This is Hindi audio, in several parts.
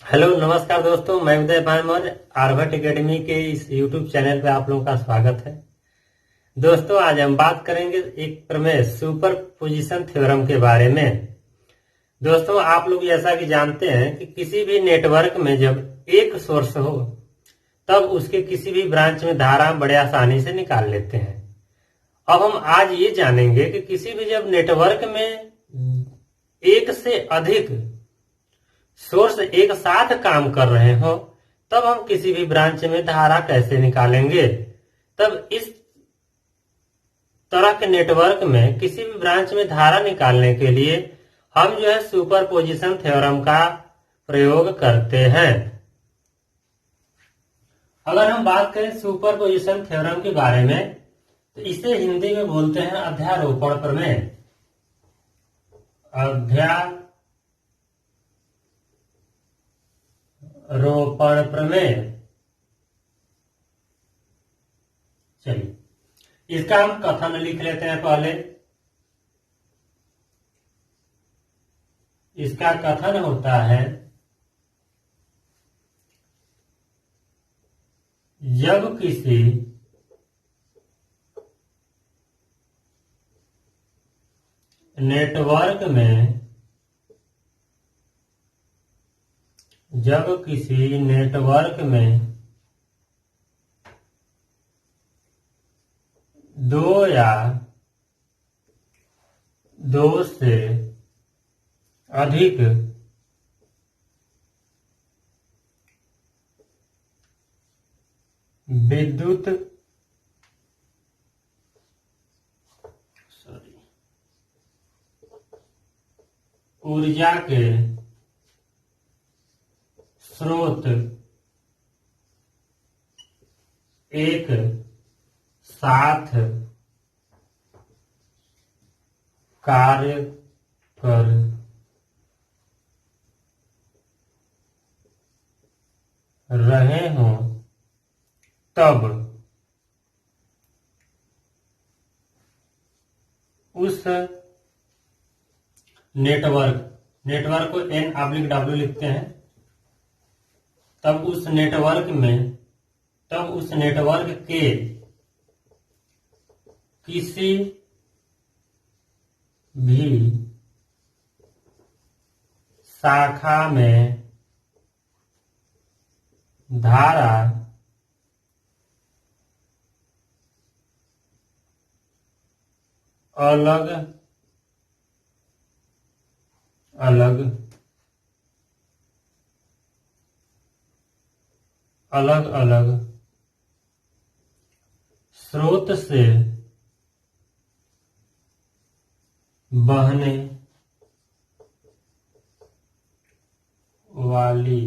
हेलो नमस्कार दोस्तों, मैं उदय भानमौर्य। आर्यभट्ट एकेडमी के इस यूट्यूब चैनल पे आप लोगों का स्वागत है। दोस्तों, आज हम बात करेंगे एक प्रमेय सुपर पोजिशन थ्योरम के बारे में। दोस्तों, आप लोग जैसा कि जानते हैं कि किसी भी नेटवर्क में जब एक सोर्स हो तब उसके किसी भी ब्रांच में धारा बड़े आसानी से निकाल लेते हैं। अब हम आज ये जानेंगे कि किसी भी जब नेटवर्क में एक से अधिक सोर्स एक साथ काम कर रहे हो तब हम किसी भी ब्रांच में धारा कैसे निकालेंगे। तब इस तरह के नेटवर्क में किसी भी ब्रांच में धारा निकालने के लिए हम जो है सुपरपोजिशन थ्योरम का प्रयोग करते हैं। अगर हम बात करें सुपरपोजिशन थ्योरम के बारे में तो इसे हिंदी में बोलते हैं अध्यारोपण प्रमेय। अध्यारोपण प्रमेय। चलिए इसका हम कथन लिख लेते हैं। पहले इसका कथन होता है, जब किसी नेटवर्क में दो या दो से अधिक विद्युत ऊर्जा के स्रोत एक साथ कार्य कर रहे हों तब उस नेटवर्क को N/W लिखते हैं। तब उस नेटवर्क के किसी भी शाखा में धारा अलग अलग स्रोत से बहने वाली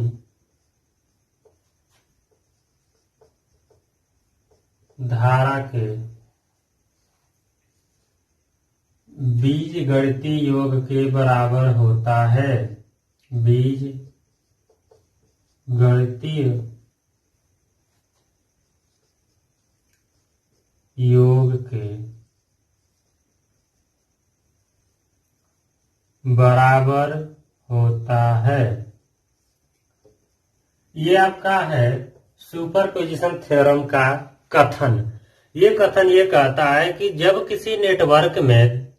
धारा के बीजगणितीय योग के बराबर होता है। बीजगणितीय योग के बराबर होता है। ये आपका है सुपरपोजिशन थ्योरम का कथन। ये कथन ये कहता है कि जब किसी नेटवर्क में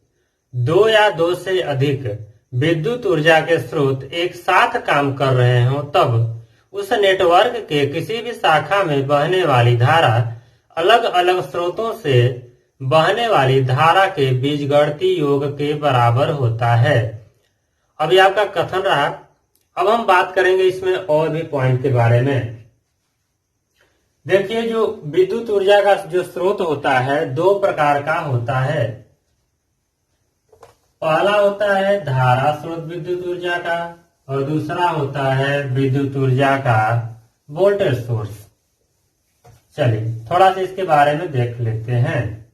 दो या दो से अधिक विद्युत ऊर्जा के स्रोत एक साथ काम कर रहे हों तब उस नेटवर्क के किसी भी शाखा में बहने वाली धारा अलग अलग स्रोतों से बहने वाली धारा के बीजगणितीय योग के बराबर होता है। अब ये आपका कथन रहा। अब हम बात करेंगे इसमें और भी पॉइंट के बारे में। देखिए, जो विद्युत ऊर्जा का जो स्रोत होता है दो प्रकार का होता है। पहला होता है धारा स्रोत विद्युत ऊर्जा का और दूसरा होता है विद्युत ऊर्जा का वोल्टेज सोर्स। चलिए थोड़ा सा इसके बारे में देख लेते हैं।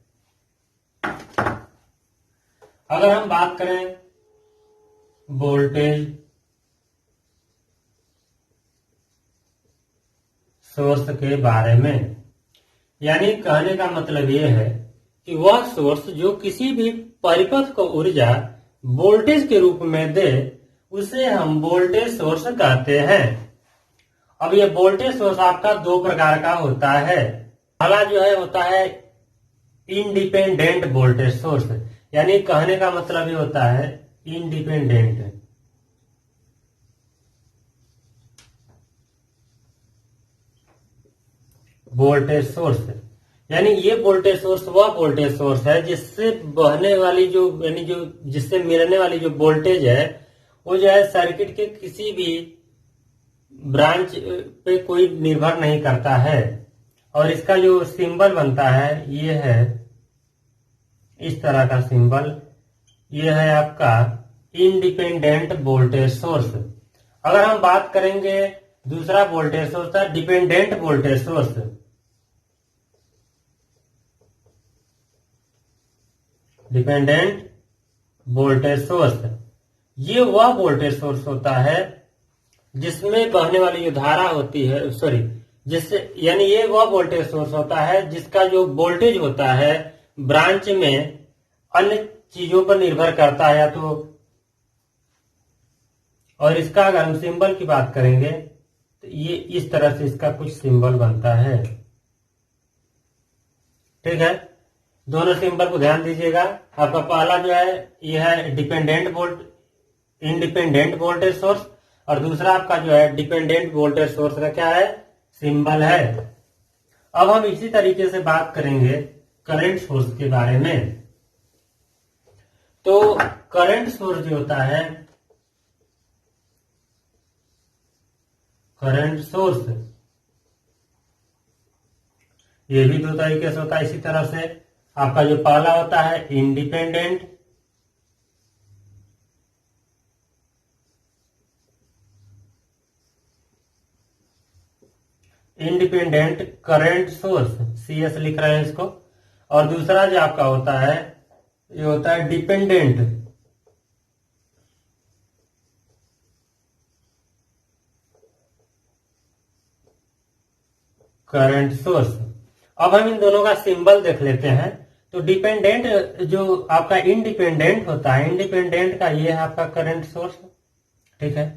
अगर हम बात करें वोल्टेज सोर्स के बारे में, यानी कहने का मतलब यह है कि वह सोर्स जो किसी भी परिपथ को ऊर्जा वोल्टेज के रूप में दे उसे हम वोल्टेज सोर्स कहते हैं। अब ये वोल्टेज सोर्स आपका दो प्रकार का होता है। पहला जो है होता है इंडिपेंडेंट वोल्टेज सोर्स, यानी कहने का मतलब ये होता है इंडिपेंडेंट वोल्टेज सोर्स, यानी ये वोल्टेज सोर्स वह वोल्टेज सोर्स है जिससे बहने वाली जो यानी जो जिससे मिलने वाली जो वोल्टेज है वो जो है सर्किट के किसी भी ब्रांच पे कोई निर्भर नहीं करता है। और इसका जो सिंबल बनता है ये है इस तरह का सिंबल, ये है आपका इंडिपेंडेंट वोल्टेज सोर्स। अगर हम बात करेंगे दूसरा वोल्टेज सोर्स था dependent voltage source. Dependent voltage source ये वह वोल्टेज सोर्स होता है जिसमें बहने वाली जो धारा होती है, सॉरी, जिससे यानी ये वह वोल्टेज सोर्स होता है जिसका जो वोल्टेज होता है ब्रांच में अन्य चीजों पर निर्भर करता है या तो। और इसका अगर हम सिंबल की बात करेंगे तो ये इस तरह से इसका कुछ सिंबल बनता है। ठीक है, दोनों सिंबल को ध्यान दीजिएगा। आपका पहला जो है ये है इंडिपेंडेंट वोल्टेज सोर्स, और दूसरा आपका जो है डिपेंडेंट वोल्टेज सोर्स का क्या है, सिंबल है। अब हम इसी तरीके से बात करेंगे करंट सोर्स के बारे में। तो करंट सोर्स जो होता है, करंट सोर्स ये भी दो तरीके से होता है। इसी तरह से आपका जो पहला होता है इंडिपेंडेंट करंट सोर्स, CS लिख रहे हैं इसको। और दूसरा जो आपका होता है ये होता है डिपेंडेंट करंट सोर्स। अब हम इन दोनों का सिंबल देख लेते हैं। तो डिपेंडेंट जो आपका इंडिपेंडेंट होता है, इंडिपेंडेंट का ये है आपका करंट सोर्स। ठीक है,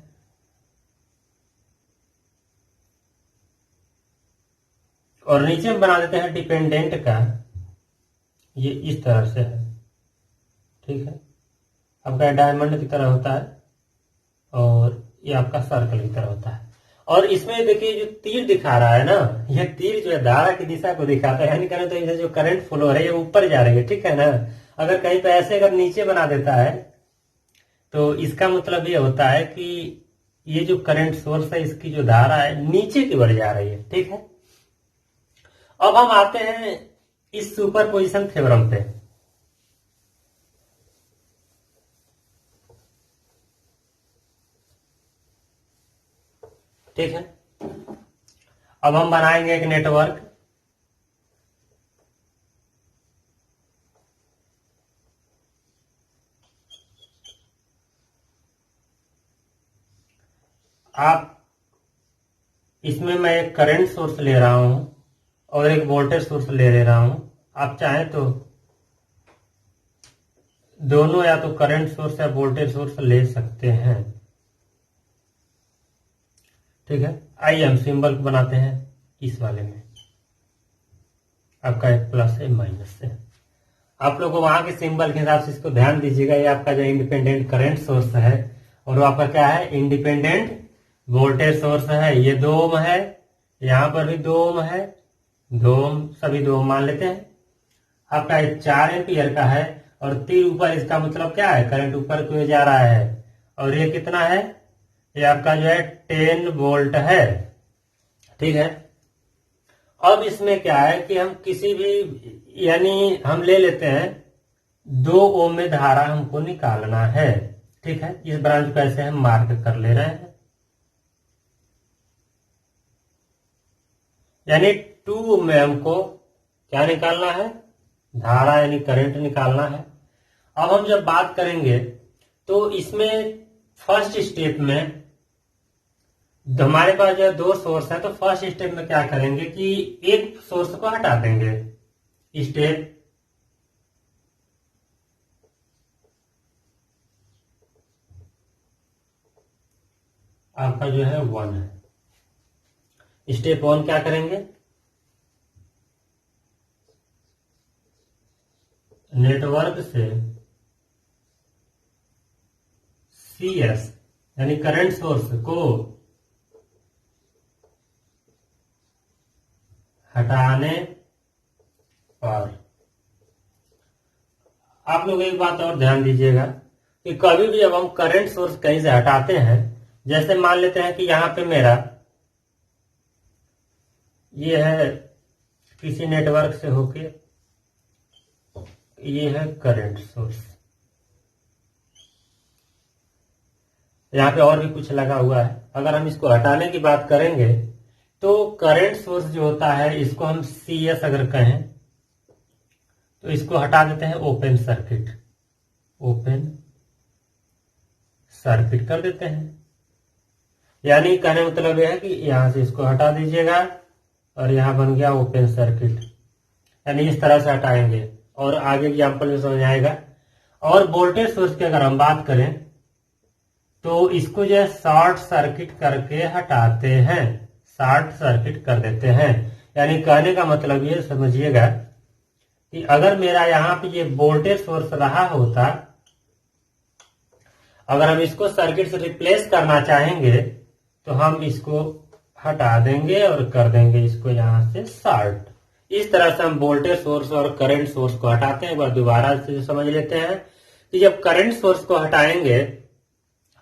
और नीचे में बना देते हैं डिपेंडेंट का, ये इस तरह से है। ठीक है, आपका डायमंड की तरह होता है और ये आपका सर्कल की तरह होता है। और इसमें देखिए जो तीर दिखा रहा है ना, ये तीर जो है धारा की दिशा को दिखाता है, यानी कहने तो इसे जो करंट फ्लो है ये ऊपर जा रही है। ठीक है ना, अगर कहीं पे ऐसे अगर नीचे बना देता है तो इसका मतलब ये होता है कि ये जो करंट सोर्स है इसकी जो धारा है नीचे की ओर जा रही है। ठीक है, अब हम आते हैं इस सुपरपोजिशन थ्योरम पे। ठीक है, अब हम बनाएंगे एक नेटवर्क। आप इसमें मैं एक करंट सोर्स ले रहा हूं और एक वोल्टेज सोर्स ले रहा हूं। आप चाहें तो दोनों या तो करंट सोर्स या वोल्टेज सोर्स ले सकते हैं। ठीक है, आइए हम सिंबल को बनाते हैं इस वाले में। आपका एक प्लस है माइनस है। आप लोग वहां के सिंबल के हिसाब से इसको ध्यान दीजिएगा। ये आपका जो इंडिपेंडेंट करंट सोर्स है और वो आपका क्या है, इंडिपेंडेंट वोल्टेज सोर्स है। ये 2 ओम है, यहां पर भी 2 ओम है, 2 ओम, सभी 2 ओम मान लेते हैं। आपका 4 एम्पियर का है और तीर ऊपर, इसका मतलब क्या है, करंट ऊपर की ओर जा रहा है। और ये कितना है, ये आपका जो है 10 वोल्ट है। ठीक है, अब इसमें क्या है कि हम किसी भी, यानी हम ले लेते हैं 2 ओम में धारा हमको निकालना है। ठीक है, इस ब्रांच को ऐसे हम मार्क कर ले रहे हैं, यानी 2 ओम में हमको क्या निकालना है, धारा यानी करंट निकालना है। अब हम जब बात करेंगे तो इसमें फर्स्ट स्टेप में हमारे पास जो है 2 सोर्स है, तो फर्स्ट स्टेप में क्या करेंगे कि एक सोर्स को हटा देंगे। स्टेप आपका जो है 1 है। स्टेप 1 क्या करेंगे, नेटवर्क से CS यानी करंट सोर्स को हटाने पर आप लोग एक बात और ध्यान दीजिएगा कि कभी भी जब हम करंट सोर्स कहीं से हटाते हैं, जैसे मान लेते हैं कि यहां पे मेरा ये है किसी नेटवर्क से होके ये है करंट सोर्स, यहाँ पे और भी कुछ लगा हुआ है। अगर हम इसको हटाने की बात करेंगे तो करंट सोर्स जो होता है इसको हम CS अगर कहें तो इसको हटा देते हैं ओपन सर्किट कर देते हैं। यानी कहने मतलब यह है कि यहां से इसको हटा दीजिएगा और यहां बन गया ओपन सर्किट, यानी इस तरह से हटाएंगे और आगे एग्जाम्पल में समझ आएगा। और वोल्टेज सोर्स की अगर हम बात करें तो इसको जो है शॉर्ट सर्किट करके हटाते हैं, शॉर्ट सर्किट कर देते हैं। यानी कहने का मतलब ये समझिएगा कि अगर मेरा यहाँ पे ये वोल्टेज सोर्स रहा होता, अगर हम इसको सर्किट से रिप्लेस करना चाहेंगे तो हम इसको हटा देंगे और कर देंगे इसको यहां से शॉर्ट। इस तरह से हम वोल्टेज सोर्स और करंट सोर्स को हटाते हैं। एक बार दोबारा से समझ लेते हैं कि जब करंट सोर्स को हटाएंगे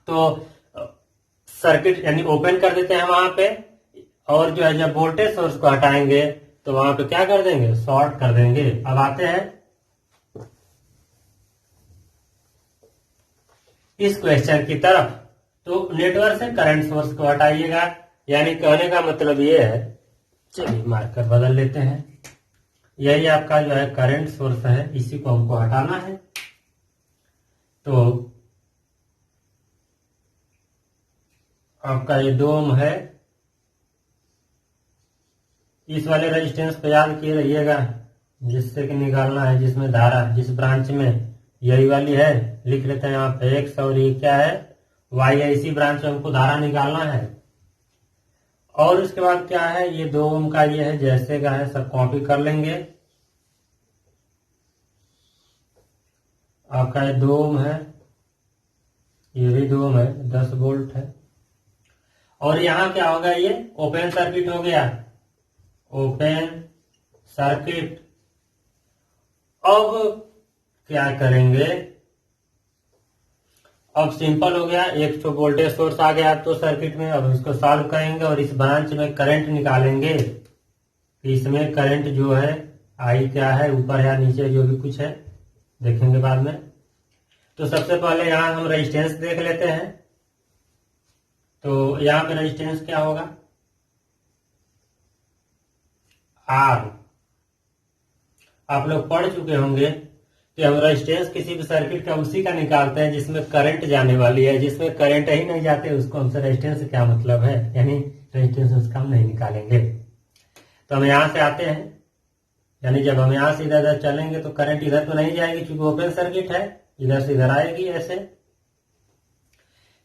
तो सर्किट यानी ओपन कर देते हैं वहां पे, और जो है जब वोल्टेज सोर्स को हटाएंगे तो वहां पे क्या कर देंगे, शॉर्ट कर देंगे। अब आते हैं इस क्वेश्चन की तरफ। तो नेटवर्क से करंट सोर्स को हटाइएगा, यानी कहने का मतलब ये है, चलिए मार्कर बदल लेते हैं, यही आपका जो है करंट सोर्स है, इसी को हमको हटाना है। तो आपका ये 2 ओम है, इस वाले रेजिस्टेंस पे याद किए रहिएगा जिससे कि निकालना है, जिसमें धारा जिस ब्रांच में यही वाली है, लिख लेते हैं यहाँ पे X और ये क्या है Y है, इसी ब्रांच में हमको धारा निकालना है। और उसके बाद क्या है, ये 2 ओम का ये है, जैसे का है सब कॉपी कर लेंगे। आपका ये 2 ओम है, ये भी 2 ओम है, 10 वोल्ट है। और यहाँ क्या होगा, ये ओपन सर्किट हो गया, ओपन सर्किट। अब क्या करेंगे, अब सिंपल हो गया, एक तो वोल्टेज सोर्स आ गया तो सर्किट में। अब इसको सॉल्व करेंगे और इस ब्रांच में करंट निकालेंगे। इसमें करंट जो है आई क्या है, ऊपर या नीचे जो भी कुछ है देखेंगे बाद में। तो सबसे पहले यहां हम रेजिस्टेंस देख लेते हैं। तो यहां पे रेजिस्टेंस क्या होगा, R। आप लोग पढ़ चुके होंगे कि हम रेजिस्टेंस किसी भी सर्किट का उसी का निकालते हैं जिसमें करंट जाने वाली है, जिसमें करंट ही नहीं जाते उसको हमसे रेजिस्टेंस से क्या मतलब है, यानी रेजिस्टेंस उसका हम नहीं निकालेंगे। तो हम यहां से आते हैं, यानी जब हम यहां से इधर इधर चलेंगे तो करंट इधर तो नहीं जाएगी क्योंकि ओपन सर्किट है, इधर से इधर आएगी ऐसे।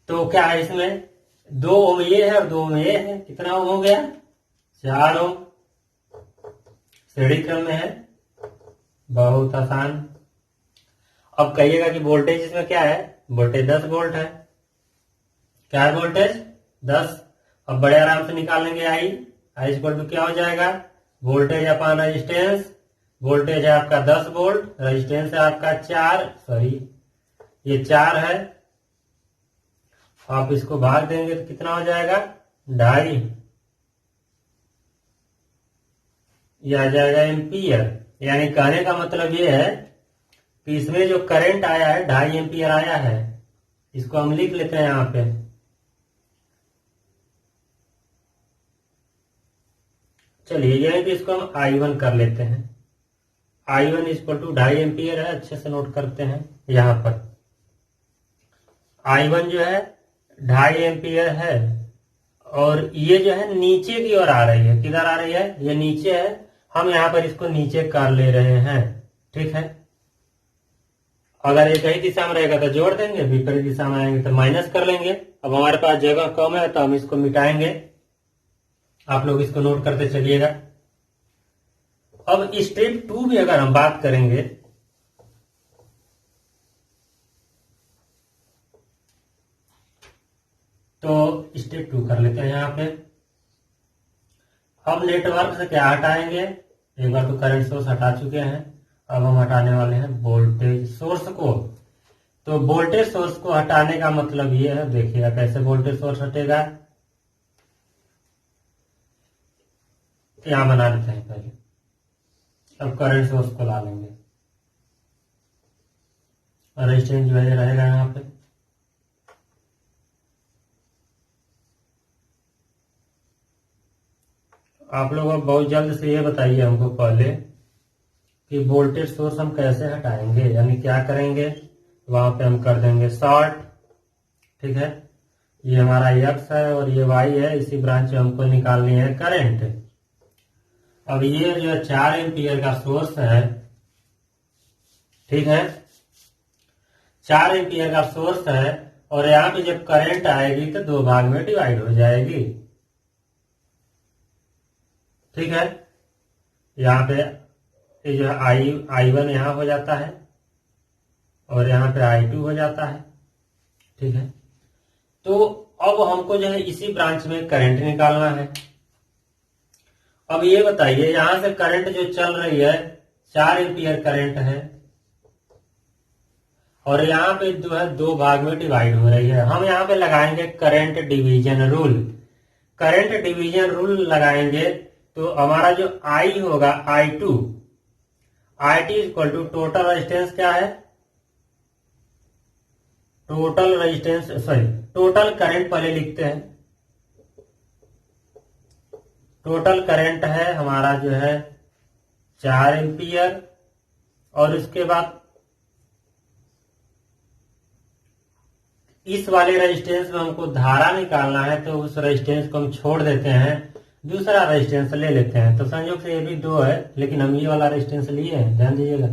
तो क्या है, इसमें 2 ओम ये है और 2 ओम ये है, कितना ओम हो गया, 4 ओम। श्रेणी क्रम में है, बहुत आसान। अब कहिएगा कि वोल्टेज इसमें क्या है, वोल्टेज 10 वोल्ट है। क्या है वोल्टेज 10। अब बड़े आराम से निकाल लेंगे आई इक्वल टू क्या हो जाएगा, वोल्टेज अपॉन रेजिस्टेंस। वोल्टेज है आपका 10 वोल्ट, रेजिस्टेंस है आपका 4, ये 4 है। आप इसको भाग देंगे तो कितना हो जाएगा, 2.5, यह आ जाएगा एम्पियर। यानी कहने का मतलब ये है कि इसमें जो करंट आया है 2.5 एम्पियर आया है। इसको हम लिख लेते हैं यहां पे, चलिए यही भी इसको हम I1 कर लेते हैं। I1 इक्वल टू 2.5 एम्पियर है, अच्छे से नोट करते हैं। यहां पर I1 जो है 2.5 एम्पियर है, और ये जो है नीचे की ओर आ रही है। किधर आ रही है, ये नीचे है। हम यहां पर इसको नीचे कर ले रहे हैं, ठीक है। अगर एक ही दिशा में रहेगा तो जोड़ देंगे, विपरीत दिशा में आएंगे तो माइनस कर लेंगे। अब हमारे पास जगह कम है तो हम इसको मिटाएंगे। आप लोग इसको नोट करते चलिएगा। अब स्टेप 2 में अगर हम बात करेंगे तो स्टेप 2 कर लेते हैं। यहां पे हम नेटवर्क से क्या हटाएंगे, एक बार तो करंट सोर्स हटा चुके हैं, अब हम हटाने वाले हैं वोल्टेज सोर्स को। तो वोल्टेज सोर्स को हटाने का मतलब ये है, देखिएगा कैसे वोल्टेज सोर्स हटेगा। यहां बना लेते हैं पहले, अब करंट सोर्स को ला लेंगे, रेजिस्टेंस जो है रहेगा यहाँ पे। आप लोग अब बहुत जल्द से ये बताइए हमको पहले कि वोल्टेज सोर्स हम कैसे हटाएंगे, यानी क्या करेंगे। वहां पे हम कर देंगे शॉर्ट, ठीक है। ये हमारा एक्स है और ये वाई है, इसी ब्रांच में हमको निकालनी है करंट। अब ये जो 4 एम्पियर का सोर्स है, ठीक है, 4 एम्पियर का सोर्स है, और यहाँ पे जब करंट आएगी तो 2 भाग में डिवाइड हो जाएगी, ठीक है। यहाँ पे ये जो है I1 यहाँ हो जाता है और यहाँ पे I2 हो जाता है, ठीक है। तो अब हमको जो है इसी ब्रांच में करंट निकालना है। अब ये बताइए, यहां से करंट जो चल रही है 4 एम्पियर करंट है, और यहाँ पे जो है 2 भाग में डिवाइड हो रही है। हम यहाँ पे लगाएंगे current division rule. Current division rule लगाएंगे तो हमारा जो I होगा I2 equal to total resistance क्या है, total resistance, sorry total current पहले लिखते हैं। टोटल करंट है हमारा जो है 4 एम्पियर, और उसके बाद इस वाले रेजिस्टेंस में हमको धारा निकालना है, तो उस रेजिस्टेंस को हम छोड़ देते हैं, दूसरा रेजिस्टेंस ले लेते हैं। तो संयोग से ये भी 2 है, लेकिन हम ये वाला रेजिस्टेंस लिए हैं, ध्यान दीजिएगा।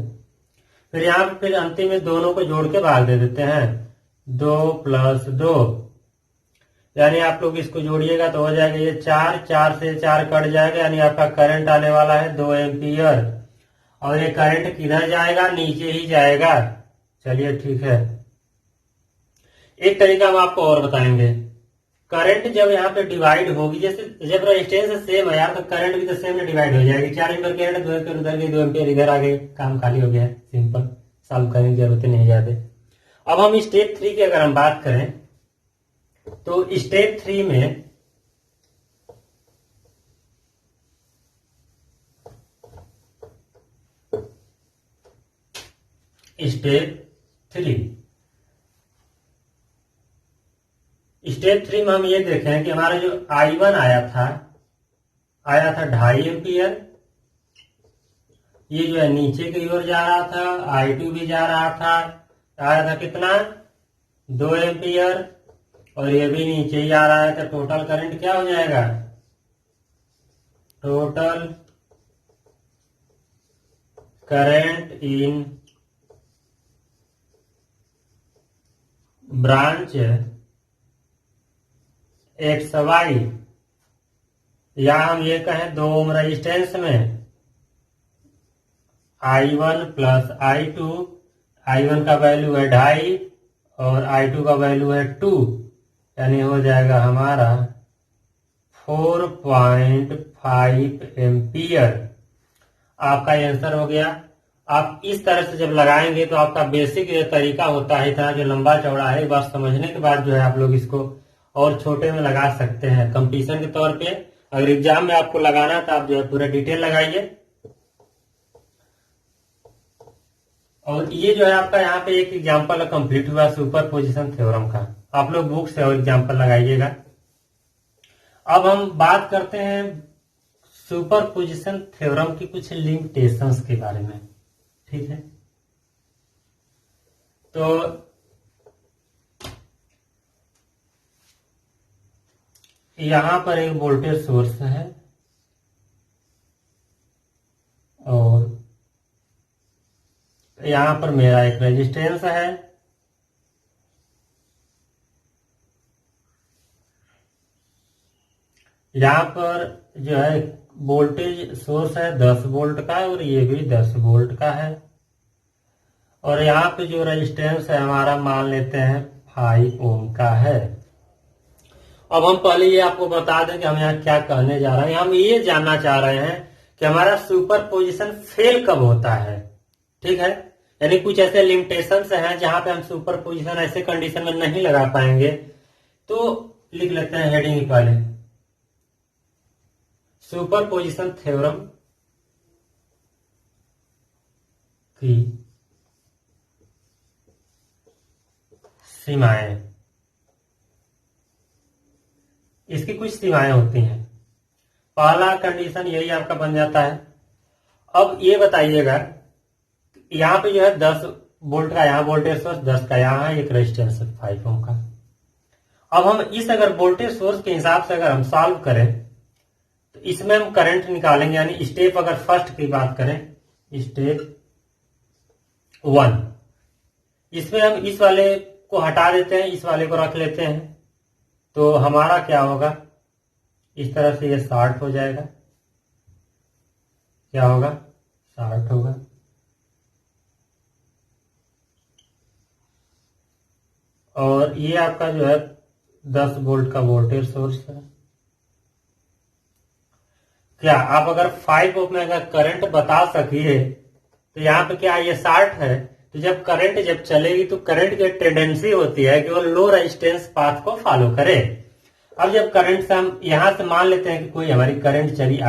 फिर यहाँ पे फिर अंतिम में दोनों को जोड़ के भाग दे देते हैं, 2 + 2, यानी आप लोग इसको जोड़िएगा तो हो जाएगा ये 4 से 4 कट जाएगा, यानी आपका करंट आने वाला है 2 एम्पियर। और ये करंट किधर जाएगा, नीचे ही जाएगा। चलिए ठीक है। एक तरीका हम आपको और बताएंगे, करंट जब यहाँ पे डिवाइड होगी, जैसे जब रेजिस्टेंस सेम है यार, तो करंट भी तो सेम में डिवाइड हो जाएगी। 4 एम्पियर करंट 2 एम्पियर उधर गई, 2 एम्पियर इधर आ गए, काम खाली हो गया है, सिंपल, सॉल्व करने की जरूरत नहीं ज्यादा। अब हम स्टेप 3 की अगर हम बात करें तो स्टेप 3 में स्टेप 3 में हम ये देखें कि हमारा जो I1 आया था 2.5 एम्पियर, ये जो है नीचे की ओर जा रहा था, I2 भी जा रहा था, आया था कितना, 2 एम्पियर, और ये भी नीचे ही आ रहा है। तो टोटल करंट क्या हो जाएगा, total current in branch x y, या हम ये कहें 2 ओम रेजिस्टेंस में I1 + I2, I1 का वैल्यू है 2.5 और I2 का वैल्यू है 2, यानी हो जाएगा हमारा 4.5 एम्पियर। आपका आंसर हो गया। आप इस तरह से जब लगाएंगे तो आपका बेसिक जो तरीका होता है, इतना जो लंबा चौड़ा है, एक बार समझने के बाद जो है आप लोग इसको और छोटे में लगा सकते हैं कंपटीशन के तौर पे। अगर एग्जाम में आपको लगाना है तो आप जो है पूरा डिटेल लगाइए। और ये जो है आपका यहाँ पे एक एग्जाम्पल कंप्लीट हुआ सुपर पोजिशन थ्योरम का, आप लोग बुक से और एग्जाम्पल लगाइएगा। अब हम बात करते हैं सुपर पोजिशन थ्योरम की कुछ लिमिटेशंस के बारे में, ठीक है। तो यहां पर एक वोल्टेज सोर्स है और यहां पर मेरा एक रेजिस्टेंस है, यहाँ पर जो है वोल्टेज सोर्स है 10 वोल्ट का और ये भी 10 वोल्ट का है। और यहाँ पे जो रेजिस्टेंस है हमारा मान लेते हैं 5 ओम का है। अब हम पहले ये आपको बता दें कि हम यहाँ क्या कहने जा रहे हैं। हम ये जानना चाह रहे हैं कि हमारा सुपर पोजिशन फेल कब होता है। ठीक है, यानी कुछ ऐसे लिमिटेशंस हैं जहां पे हम सुपर पोजिशन ऐसे कंडीशन में नहीं लगा पाएंगे। तो लिख लेते हैं हेडिंग पहले, सुपर पोजिशन थ्योरम की सीमाएं। इसकी कुछ सीमाएं होती हैं। पहला कंडीशन यही आपका बन जाता है। अब ये बताइएगा, यहाँ पे जो है 10 वोल्ट का यहाँ वोल्टेज सोर्स, 10 का यहाँ है, एक रेजिस्टेंस 5 ओम का। अब हम इस अगर वोल्टेज सोर्स के हिसाब से अगर हम सॉल्व करें तो इसमें हम करंट निकालेंगे। यानी स्टेप अगर फर्स्ट की बात करें, स्टेप 1, इसमें हम इस वाले को हटा देते हैं, इस वाले को रख लेते हैं। तो हमारा क्या होगा, इस तरह से ये शॉर्ट हो जाएगा। क्या होगा, शॉर्ट होगा। और ये आपका जो है 10 वोल्ट का वोल्टेज सोर्स है। क्या आप अगर 5 ओम में अगर करंट बता सकिए तो यहाँ पे क्या ये शॉर्ट है। तो जब करंट जब चलेगी तो करंट की टेंडेंसी होती है कि वो लो रेजिस्टेंस पाथ को फॉलो करे। अब जब करंट से हम यहां से मान लेते हैं कि कोई हमारी करंट चली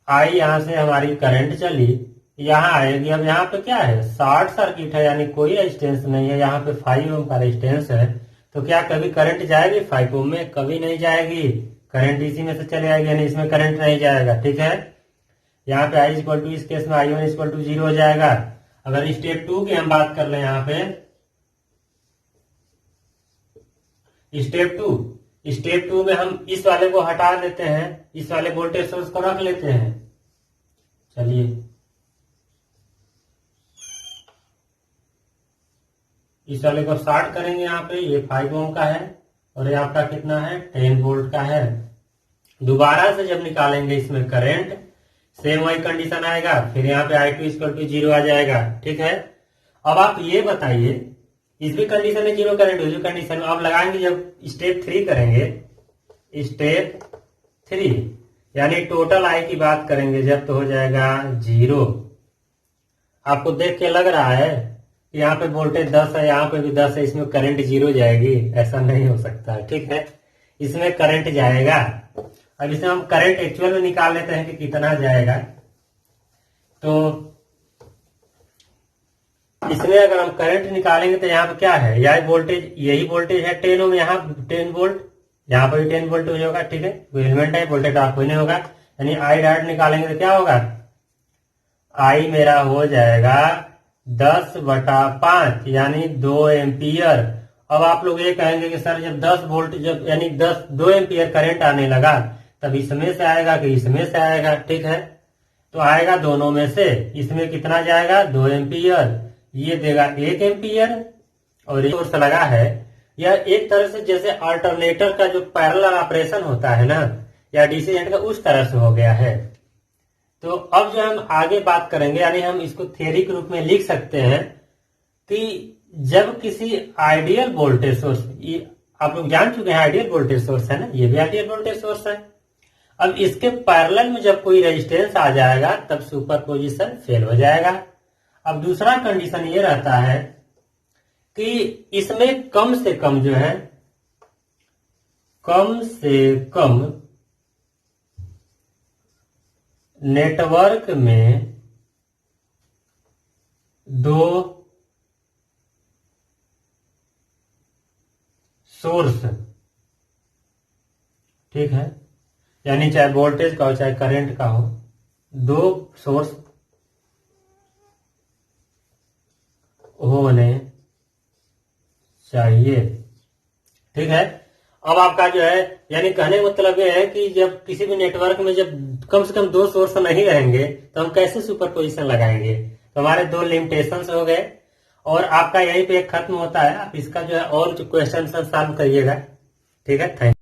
आई यहां से हमारी करंट चली, यहां आएगी। अब यहाँ पे क्या है, शॉर्ट सर्किट है, यानी कोई रेजिस्टेंस नहीं है। यहाँ पे 5 ओम का रेजिस्टेंस है। तो क्या कभी करंट जाएगी 5 ओम में? कभी नहीं जाएगी। करंट इसी में से चले आएगी, यानी इसमें करंट नहीं जाएगा। ठीक है, यहाँ पे आई इक्वल टू, इस केस में I1 इक्वल टू 0 हो जाएगा। अगर स्टेप 2 की हम बात कर लें, यहाँ पे स्टेप टू में हम इस वाले को हटा देते हैं, इस वाले वोल्टेज सोर्स को रख लेते हैं। चलिए, इस वाले को शॉर्ट करेंगे। यहाँ पे ये 5 ओम का है और ये आपका कितना है, 10 वोल्ट का है। दोबारा से जब निकालेंगे इसमें करंट, सेम वही कंडीशन आएगा। फिर यहाँ पे I2 इक्वल टू 0 आ जाएगा। ठीक है, अब आप ये बताइए, इस भी कंडीशन में 0 करंट, उस भी कंडीशन में अब लगाएंगे। जब स्टेप 3 करेंगे, स्टेप 3 यानी टोटल आई की बात करेंगे जब, तो हो जाएगा 0। आपको देख के लग रहा है कि यहाँ पे वोल्टेज 10 है, यहाँ पे भी 10 है, इसमें करंट 0 जाएगी? ऐसा नहीं हो सकता है। ठीक है, इसमें करंट जाएगा। अब इसमें हम करंट एक्चुअल में निकाल लेते हैं कि कितना जाएगा। तो इसमें अगर हम करंट निकालेंगे तो यहाँ पे क्या है, यही वोल्टेज, यही वोल्टेज है 10 ओम, यहाँ 10 वोल्ट, यहाँ पर भी 10 वोल्ट हो जाएगा। ठीक है, वो एलिमेंट है, वोल्टेज ड्रॉप कोई नहीं होगा। यानी आई डॉट निकालेंगे तो क्या होगा, आई मेरा हो जाएगा 10/5 यानी 2 एम्पियर। अब आप लोग ये कहेंगे कि सर जब 10 वोल्ट जब यानी 2 एम्पियर करंट आने लगा तब इसमें से आएगा कि इसमें से आएगा? ठीक है, तो आएगा दोनों में से। इसमें कितना जाएगा, 2 एम्पियर, ये देगा 1 एम्पियर। और ये सोर्स लगा है, यह एक तरह से जैसे अल्टरनेटर का जो पैरेलल ऑपरेशन होता है ना, या डीसी जनरेटर का, उस तरह से हो गया है। तो अब जो हम आगे बात करेंगे, यानी हम इसको थ्योरी के रूप में लिख सकते हैं कि जब किसी आइडियल वोल्टेज सोर्स, आप लोग जान चुके हैं आइडियल वोल्टेज सोर्स है ना, ये भी आइडियल वोल्टेज सोर्स है। अब इसके पैरेलल में जब कोई रेजिस्टेंस आ जाएगा तब सुपरपोजिशन फेल हो जाएगा। अब दूसरा कंडीशन ये रहता है कि इसमें कम से कम जो है, कम से कम नेटवर्क में 2 सोर्स, ठीक है, यानी चाहे वोल्टेज का हो चाहे करंट का हो, 2 सोर्स होने चाहिए। ठीक है, अब आपका जो है, यानी कहने का मतलब ये है कि जब किसी भी नेटवर्क में जब कम से कम 2 सोर्स नहीं रहेंगे तो हम कैसे सुपरपोजिशन लगाएंगे? तो हमारे 2 लिमिटेशंस हो गए और आपका यहीं पे खत्म होता है। आप इसका जो है और क्वेश्चन सॉल्व करिएगा। ठीक है, थैंक यू।